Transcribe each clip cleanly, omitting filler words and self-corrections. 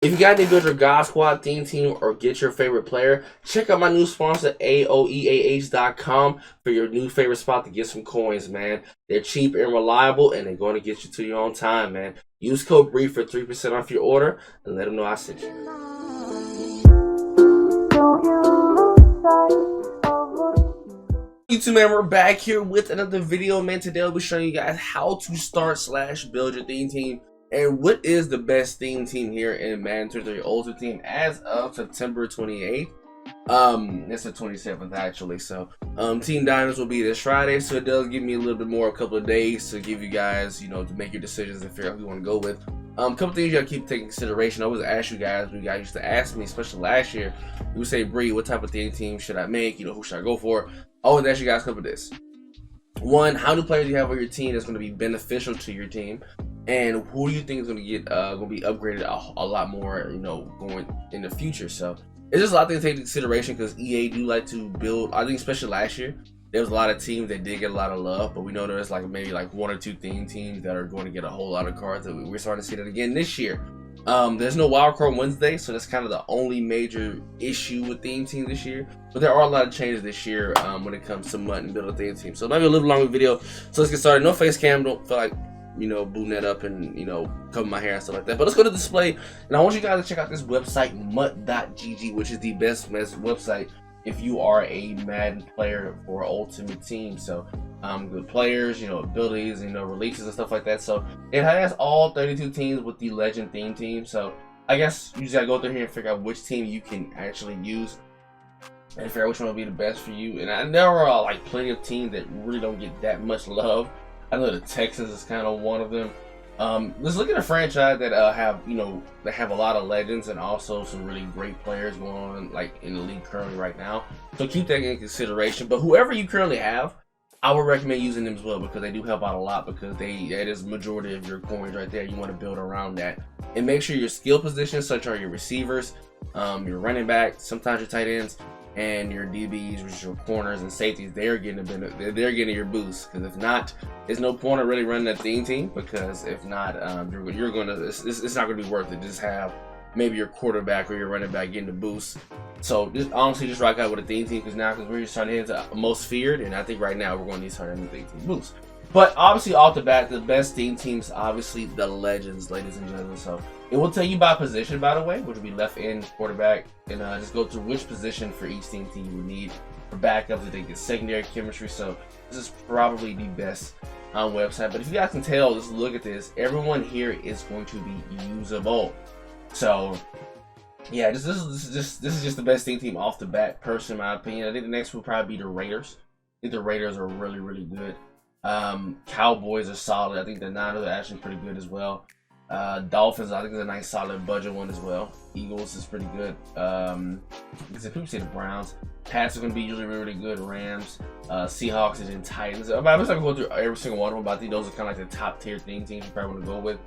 If you got any build your God Squad theme team or get your favorite player, check out my new sponsor, AOEAH.com, for your new favorite spot to get some coins, man. They're cheap and reliable, and they're going to get you to your own time, man. Use code BREEF for 3% off your order, and let them know I sent you. YouTube, man, we're back here with another video, man. Today I'll be showing you guys how to start / build your theme team and what is the best theme team here in Madden 23 Ultimate Team as of September 28th. It's the 27th actually. So Team Dinos will be this Friday, so it does give me a little bit more, a couple of days to give you guys, you know, to make your decisions and figure out who you want to go with. Couple things you gotta keep taking consideration. I always ask you guys, when you guys used to ask me, especially last year, you would say, Bree, what type of theme team should I make? You know, who should I go for? I always ask you guys a couple of this. One, how many players do you have on your team that's going to be beneficial to your team, and who do you think is going to get going to be upgraded a lot more, you know, going in the future? So it's just a lot of things to take into consideration because EA do like to build. I think especially last year, there was a lot of teams that did get a lot of love, but we know there's like maybe like one or two theme teams that are going to get a whole lot of cards. That we're starting to see that again this year. There's no wildcard Wednesday, so that's kind of the only major issue with theme team this year. But there are a lot of changes this year when it comes to MADDEN build a theme team. So maybe a little longer video. So let's get started. No face cam. Don't feel like, you know, booting that up and, you know, cover my hair and stuff like that. But let's go to display, and I want you guys to check out this website, MUT.gg, which is the best website if you are a Madden player for Ultimate Team. So good players, you know, abilities, you know, releases and stuff like that. So it has all 32 teams with the Legend theme team. So I guess you just gotta go through here and figure out which team you can actually use and figure out which one will be the best for you. And there are like plenty of teams that really don't get that much love. I know the Texans is kind of one of them. Let's look at a franchise that have, you know, that have a lot of legends and also some really great players going on like in the league currently right now. So keep that in consideration. But whoever you currently have, I would recommend using them as well because they do help out a lot, because that is the majority of your coins right there. You want to build around that and make sure your skill positions, such are your receivers, your running backs, sometimes your tight ends, and your DBs, which are your corners and safeties. They're getting they're getting your boost, because if not, there's no point of really running that theme team, because if not, you're gonna it's not gonna be worth it. Just have maybe your quarterback or your running back getting the boost. So just honestly, just rock out with a theme team, because we're just trying to hit the most feared, and I think right now we're going to need to start having a theme team boost. But obviously, off the bat, the best theme teams, obviously the legends, ladies and gentlemen. So it will tell you by position, by the way, which will be left end, quarterback, and just go through which position for each theme team you need for backups if they get secondary chemistry. So this is probably the best website. But if you guys can tell, just look at this. Everyone here is going to be usable. So yeah, this is just the best theme team off the bat, personally, in my opinion. I think the next will probably be the Raiders. I think the Raiders are really, really good. Cowboys are solid. I think the Niners are actually pretty good as well. Dolphins, I think, is a nice solid budget one as well. Eagles is pretty good. People say the Browns. Pats are going to be usually really, really good. Rams, Seahawks, and then Titans. I'm not going to go through every single one of them, but I think those are kind of like the top tier theme teams you probably want to go with.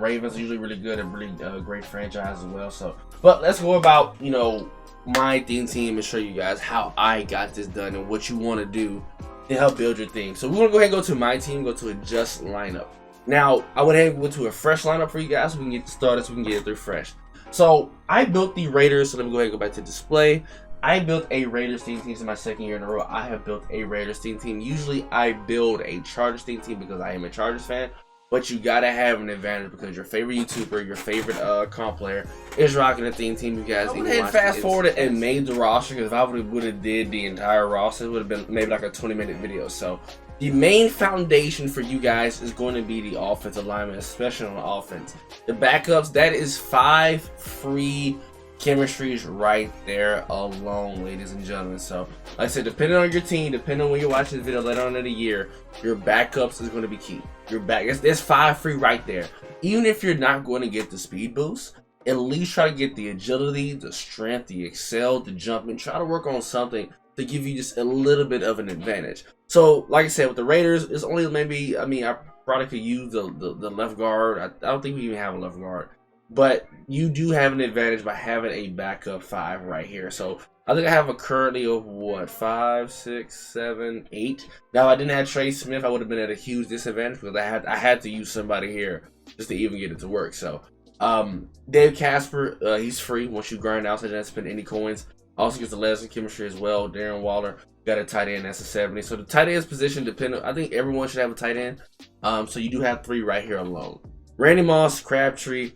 Ravens are usually really good and really great franchise as well. So, but let's go about, you know, my theme team and show you guys how I got this done and what you want to do to help build your theme. So we're gonna go ahead and go to my team, go to adjust lineup. Now I went ahead and go to a fresh lineup for you guys so we can get started, so we can get it through fresh. So I built the Raiders. So let me go ahead and go back to display. I built a Raiders theme team in my second year in a row. I have built a Raiders theme team. Usually I build a Chargers theme team because I am a Chargers fan. But you gotta have an advantage because your favorite YouTuber, your favorite comp player is rocking a theme team. You guys, I went ahead and fast forwarded and made the roster, because if I would have did the entire roster, it would have been maybe like a 20-minute video. So the main foundation for you guys is going to be the offensive alignment, especially on the offense. The backups, that is 5 free chemistries right there alone, ladies and gentlemen. So like I said, depending on your team, depending on when you're watching this video later on in the year, your backups is going to be key. Your back, there's 5 free right there. Even if you're not going to get the speed boost, at least try to get the agility, the strength, the excel, the jumping. Try to work on something to give you just a little bit of an advantage. So like I said, with the Raiders, it's only maybe, I mean, I probably could use the left guard. I don't think we even have a left guard. But you do have an advantage by having a backup 5 right here. So I think I have a currently of what, 5, 6, 7, 8. Now, if I didn't have Trey Smith, I would have been at a huge disadvantage because I had to use somebody here just to even get it to work. So Dave Casper, he's free once you grind out, so you don't spend any coins. Also gets the Leslie chemistry as well. Darren Waller got a tight end, that's a 70. So the tight end's position dependent. I think everyone should have a tight end. So you do have 3 right here alone. Randy Moss, Crabtree,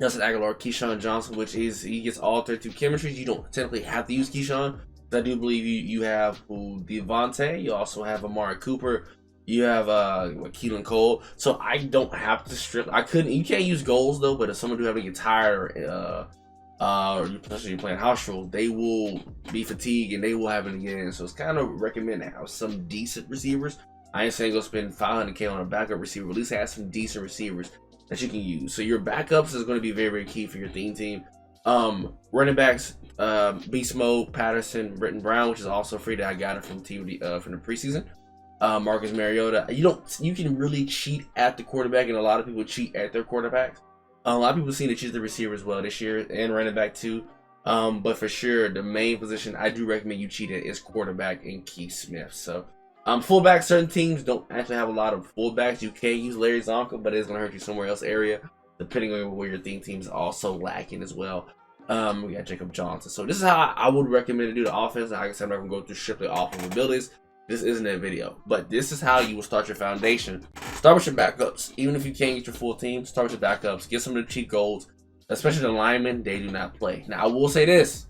Nelson Aguilar, Keyshawn Johnson, which is he gets all 32 chemistries. You don't technically have to use Keyshawn. I do believe you have Devontae. You also have Amari Cooper. You have Keelan Cole. So I don't have to strip. I couldn't. You can't use goals though. But if someone do have to get tired, or especially you're playing house rules, they will be fatigued and they will have it again. So it's kind of recommend to have some decent receivers. I ain't saying go spend 500K on a backup receiver. At least have some decent receivers that you can use. So your backups is going to be very, very key for your theme. Running backs, Beast Mode, Patterson, Britton Brown, which is also free that I got it from from the preseason. Marcus Mariota. You can really cheat at the quarterback, and a lot of people cheat at their quarterbacks. A lot of people seem to choose the receiver as well this year, and running back too. But for sure, the main position I do recommend you cheat at is quarterback and Keith Smith. So, fullback, certain teams don't actually have a lot of fullbacks. You can use Larry Zonka, but it's going to hurt you somewhere else area, depending on where your theme is also lacking as well. We got Jacob Johnson. So this is how I would recommend to do the offense. Like I said, I'm not going to go through strictly offensive abilities. This isn't a video, but this is how you will start your foundation. Start with your backups. Even if you can't get your full team, start with your backups. Get some of the cheat codes, especially the linemen. They do not play. Now I will say this: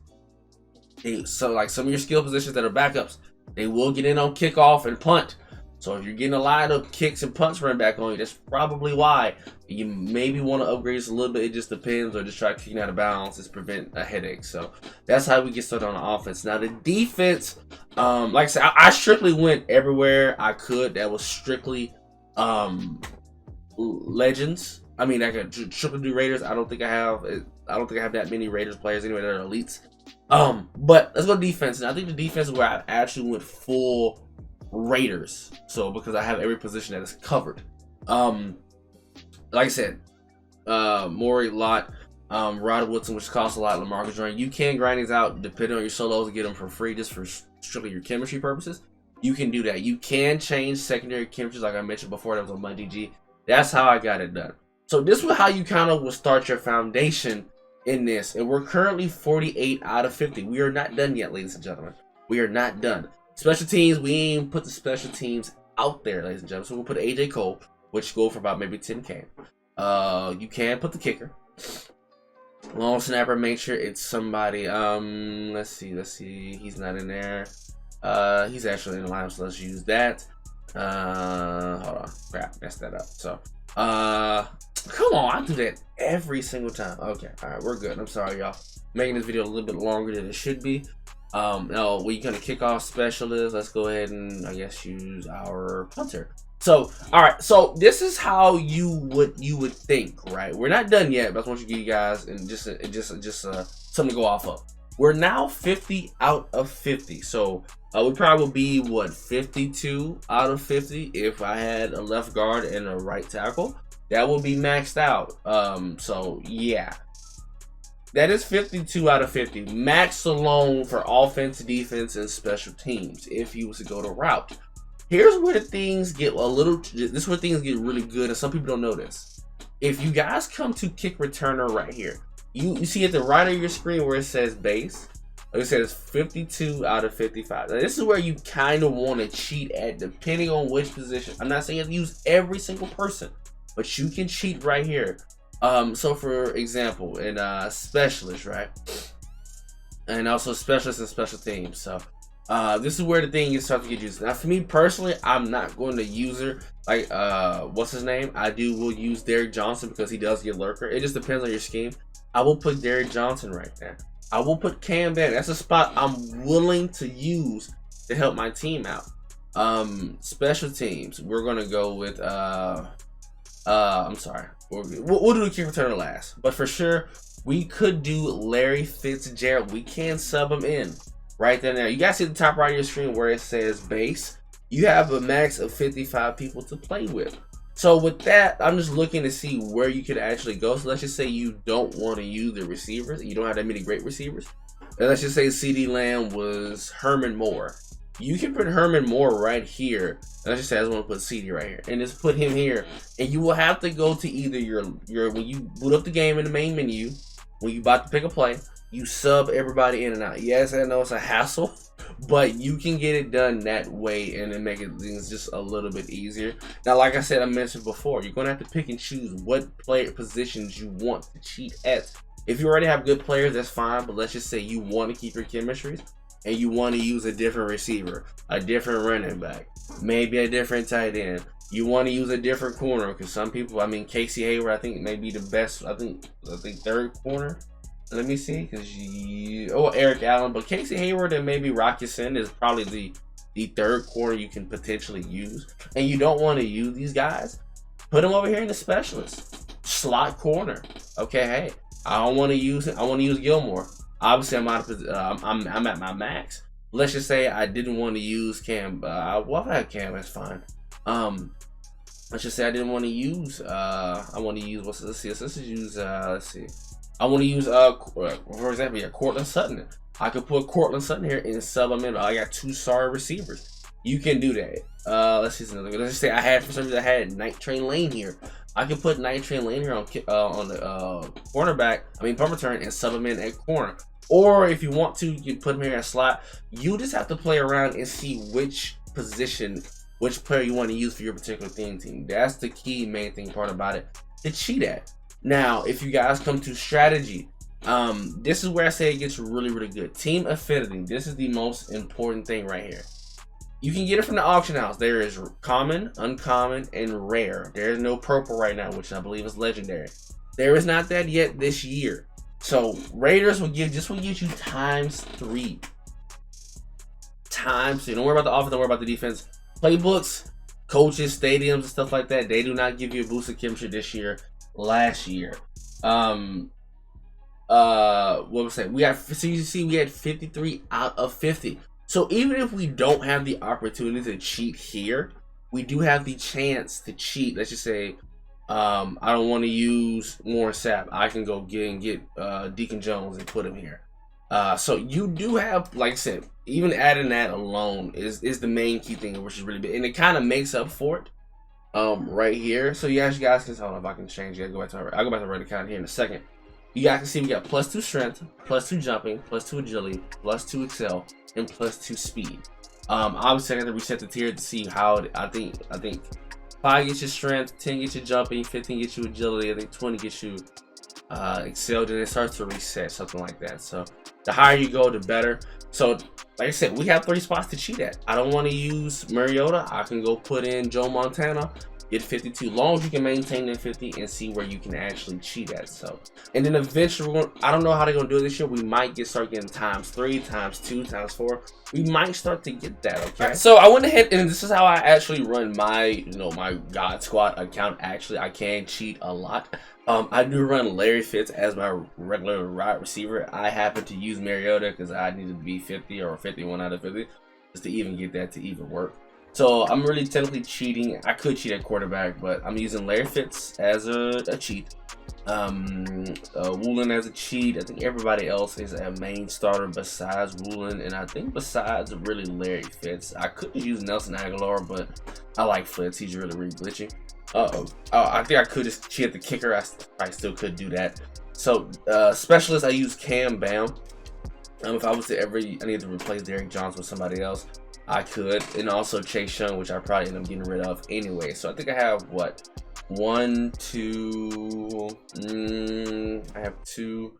so like some of your skill positions that are backups, they will get in on kickoff and punt. So if you're getting a lot of kicks and punts run back on you, that's probably why. You maybe want to upgrade this a little bit. It just depends, or just try kicking out of bounds to prevent a headache. So that's how we get started on the offense. Now the defense, like I said, I strictly went everywhere I could. That was strictly legends. I mean, I could strictly do Raiders. I don't think I have that many Raiders players anyway that are elites. But let's go defense. And I think the defense is where I actually went full Raiders. So because I have every position that is covered. Like I said, Maury, Lott, Rod Woodson, which costs a lot, LaMarcus Joyner. You can grind these out depending on your solos and get them for free just for strictly your chemistry purposes. You can do that. You can change secondary chemistries like I mentioned before. That was on my GG. That's how I got it done. So this is how you kind of will start your foundation in this. And we're currently 48 out of 50. We are not done yet, ladies and gentlemen. We are not done. Special teams, we ain't put the special teams out there, ladies and gentlemen. So we'll put AJ Cole, which go for about maybe 10K. You can put the kicker. Long snapper, make sure it's somebody. Let's see. He's not in there. He's actually in the line, so let's use that. Hold on. Crap, messed that up. So, come on, I do that every single time. Okay, alright, we're good. I'm sorry, y'all. Making this video a little bit longer than it should be. Now we're gonna kick off specialist. Let's go ahead and I guess use our punter. So, all right. So this is how you would think, right? We're not done yet, but I just want to give you guys and just something to go off of. We're now 50 out of 50. So we probably will be what 52 out of 50 if I had a left guard and a right tackle. That would be maxed out. So yeah. That is 52 out of 50. Max alone for offense, defense, and special teams if you was to go to route. Here's where things get this is where things get really good, and some people don't know this. If you guys come to kick returner right here, you see at the right of your screen where it says base, like I said, it's 52 out of 55. Now this is where you kind of want to cheat at depending on which position. I'm not saying you have to use every single person, but you can cheat right here. So for example, in specialist, right? And also specialist and special teams. So this is where the thing is starting to get used. Now for me personally, I'm not going to use her like what's his name? Will use Derek Johnson because he does get lurker. It just depends on your scheme. I will put Derek Johnson right there. I will put Cam Bennett. That's a spot I'm willing to use to help my team out. Special teams, we're gonna go with I'm sorry. We'll do the kick returner last, but for sure we could do Larry Fitzgerald. We can sub him in right there. Now you guys see the top right of your screen where it says base. You have a max of 55 people to play with. So with that, I'm just looking to see where you could actually go. So let's just say you don't want to use the receivers. You don't have that many great receivers. And let's just say CD Lamb was Herman Moore. You can put Herman Moore right here. Let's just say I just want to put CD right here, and just put him here. And you will have to go to either your when you boot up the game in the main menu, when you about to pick a play, you sub everybody in and out. Yes, I know it's a hassle, but you can get it done that way and then make it things just a little bit easier. Now, like I said, I mentioned before, you're gonna have to pick and choose what player positions you want to cheat at. If you already have good players, that's fine. But let's just say you want to keep your chemistries and you want to use a different receiver, a different running back, maybe a different tight end. You want to use a different corner because some people, I mean, Casey Hayward, I think may be the best. I think third corner. Let me see, because Eric Allen, but Casey Hayward and maybe Rockison is probably the third corner you can potentially use. And you don't want to use these guys. Put them over here in the specialist slot corner. Okay, hey, I don't want to use it. I want to use Gilmore. Obviously, I'm out of I'm at my max. Let's just say I didn't want to use Cam. Well, if I had Cam, that's fine. Let's just say I didn't want to use. I want to use let's see. I want to use for example, Cortland Sutton. I could put Cortland Sutton here and sub him in. I got 2 sorry receivers. You can do that. Let's see another. Let's just say for some reason I had Night Train Lane here. I can put Night Train Lane here on the cornerback. I mean punt return and sub him in at corner. Or if you want to, you can put him here at slot. You just have to play around and see which position, which player you want to use for your particular theme team. That's the key main thing part about it to cheat at. Now, if you guys come to strategy, this is where I say it gets really, really good. Team affinity. This is the most important thing right here. You can get it from the auction house. There is common, uncommon, and rare. There is no purple right now, which I believe is legendary. There is not that yet this year. So Raiders will get you ×3. So don't worry about the offense, don't worry about the defense. Playbooks, coaches, stadiums, and stuff like that, they do not give you a boost of chemistry this year. Last year, what was that? We had, so you see, we had 53 out of 50. So even if we don't have the opportunity to cheat here, we do have the chance to cheat. Let's just say, I don't want to use Warren Sapp. I can go get Deacon Jones and put him here. So you do have, like I said, even adding that alone is the main key thing, which is really big, and it kind of makes up for it. Right here. So you guys can hold on if I can change it. I'll go back to red account here in a second. You guys can see we got +2 strength, +2 jumping, +2 agility, +2 excel, and +2 speed. Obviously I got to reset the tier to see how I think 5 gets you strength, 10 gets you jumping, 15 gets you agility, I think 20 gets you excel, then it starts to reset, something like that. So the higher you go, the better. So like I said, we have 30 spots to cheat at. I don't want to use Mariota. I can go put in Joe Montana, get 52. Long as you can maintain that 50 and see where you can actually cheat at. So, and then eventually, I don't know how they're gonna do it this year. We might start getting ×3, ×2, ×4. We might start to get that. Okay. Right, so I went ahead and this is how I actually run my my God Squad account. Actually, I can cheat a lot. I do run Larry Fitz as my regular wide receiver. I happen to use Mariota because I needed to be 50 or 51 out of 50 just to even get that to even work. So I'm really technically cheating. I could cheat at quarterback, but I'm using Larry Fitz as a cheat. Woolen as a cheat. I think everybody else is a main starter besides Woolen, and I think besides really Larry Fitz. I could use Nelson Aguilar, but I like Fitz. He's really, really glitchy. I think I could just cheat the kicker. I still could do that. So specialist, I use Cam Bam. If I was to I need to replace Derrick Johnson with somebody else, I could. And also Chase Young, which I probably end up getting rid of anyway. So I think I have what, 1, 2, I have 2,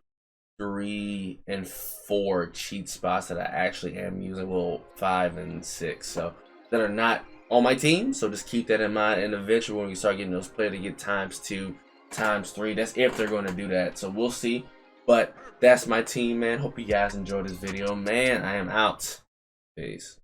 3, and 4 cheat spots that I actually am using. Well, 5 and 6. So that are not on my team, so just keep that in mind. And eventually when we start getting those players to get ×2, ×3, that's if they're going to do that, so we'll see. But that's my team, man. Hope you guys enjoyed this video, man. I am out. Peace.